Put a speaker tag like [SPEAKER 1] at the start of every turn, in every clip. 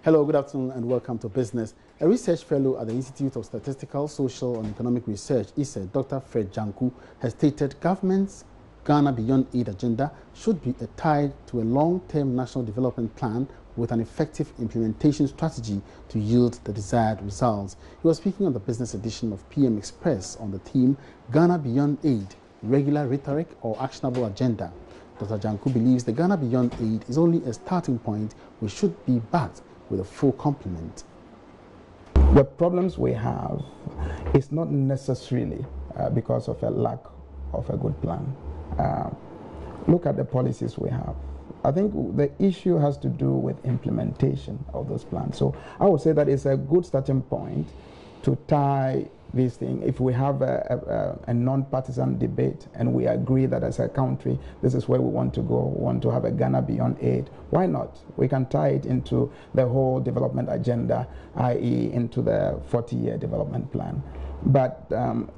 [SPEAKER 1] Hello, good afternoon, and welcome to Business. A research fellow at the Institute of Statistical, Social and Economic Research, ISE, Dr. Fred Janku, has stated government's Ghana Beyond Aid agenda should be tied to a long-term national development plan with an effective implementation strategy to yield the desired results. He was speaking on the business edition of PM Express on the theme Ghana Beyond Aid, Regular Rhetoric or Actionable Agenda. Dr. Janku believes the Ghana Beyond Aid is only a starting point which should be backed with a full complement.
[SPEAKER 2] The problems we have is not necessarily because of a lack of a good plan. Look at the policies we have. I think the issue has to do with implementation of those plans. So I would say that it's a good starting point to tie this thing. If we have a non-partisan debate and we agree that as a country, this is where we want to go, we want to have a Ghana Beyond Aid, why not? We can tie it into the whole development agenda, i.e. into the 40-year development plan. But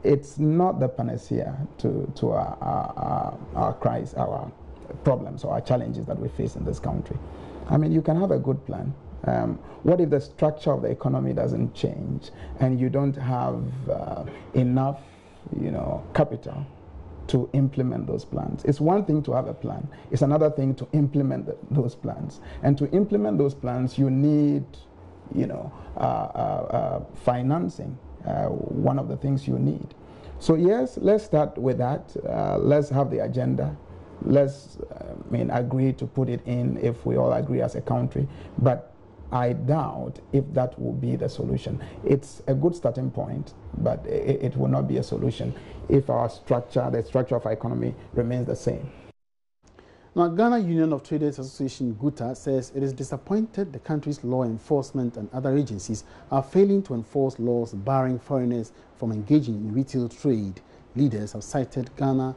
[SPEAKER 2] it's not the panacea to our crises, our problems or our challenges that we face in this country. I mean, you can have a good plan. What if the structure of the economy doesn't change and you don't have enough, capital to implement those plans? It's one thing to have a plan. It's another thing to implement those plans. And to implement those plans, you need, financing. One of the things you need. So yes, let's start with that. Let's have the agenda. Let's agree to put it in if we all agree as a country. But I doubt if that will be the solution. It's a good starting point, but it will not be a solution if our structure, the structure of our economy, remains the same.
[SPEAKER 1] Now, Ghana Union of Traders Association, GUTA, says it is disappointed the country's law enforcement and other agencies are failing to enforce laws barring foreigners from engaging in retail trade. Leaders citing Ghana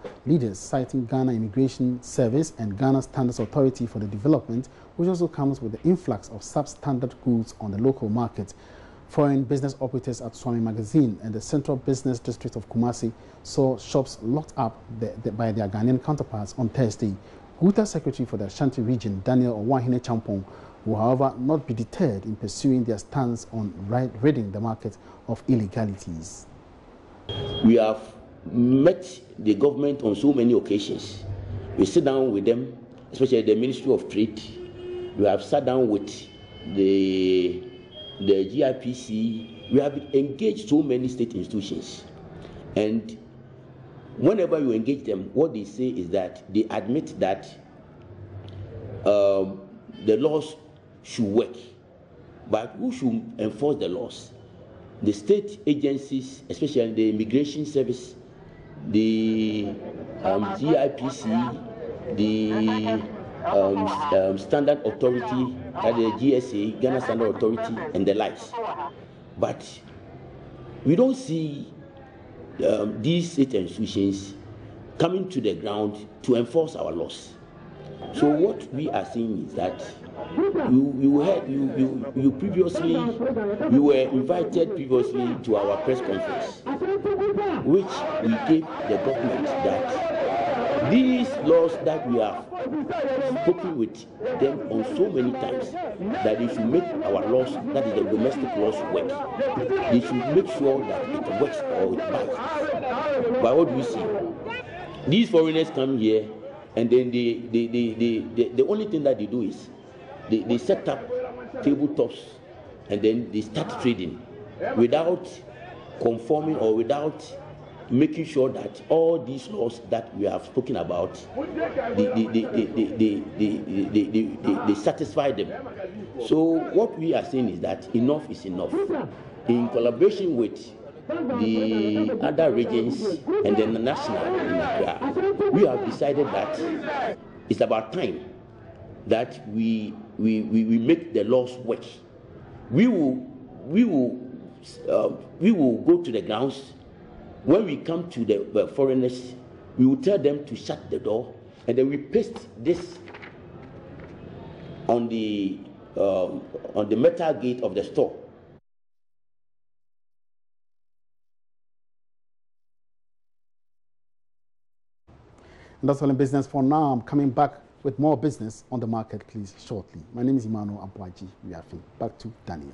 [SPEAKER 1] Immigration Service and Ghana Standards Authority for the development, which also comes with the influx of substandard goods on the local market. Foreign business operators at Swami Magazine and the Central Business District of Kumasi saw shops locked up by their Ghanaian counterparts on Thursday. GUTA Secretary for the Ashanti region, Daniel Owahine Champong, will, however, not be deterred in pursuing their stance on ridding the market of illegalities.
[SPEAKER 3] We have met the government on so many occasions. We sit down with them, especially the Ministry of Trade. We have sat down with the GIPC. We have engaged so many state institutions. And whenever you engage them, what they say is that they admit that the laws should work. But who should enforce the laws? The state agencies, especially the Immigration Service, the GIPC, the Standard Authority, the GSA, Ghana Standard Authority, and the likes. But we don't see these state institutions coming to the ground to enforce our laws. So what we are saying is that you were invited previously to our press conference, which we gave the government that these laws that we have spoken with them on so many times, that they should make our laws, that is the domestic laws, work. They should make sure that it works or it bites. But what do we see? These foreigners come here, and then the only thing that they do is they set up tabletops, and then they start trading without conforming or without making sure that all these laws that we have spoken about, they satisfy them. So what we are saying is that enough is enough. In collaboration with the other regions and then the national in Accra, we have decided that it's about time that we make the laws work. We will go to the grounds. When we come to the foreigners, we will tell them to shut the door, and then we paste this on the metal gate of the store.
[SPEAKER 1] And that's all in business for now. I'm coming back with more business on the marketplace shortly. My name is Emmanuel Abuaji. Back to Daniel.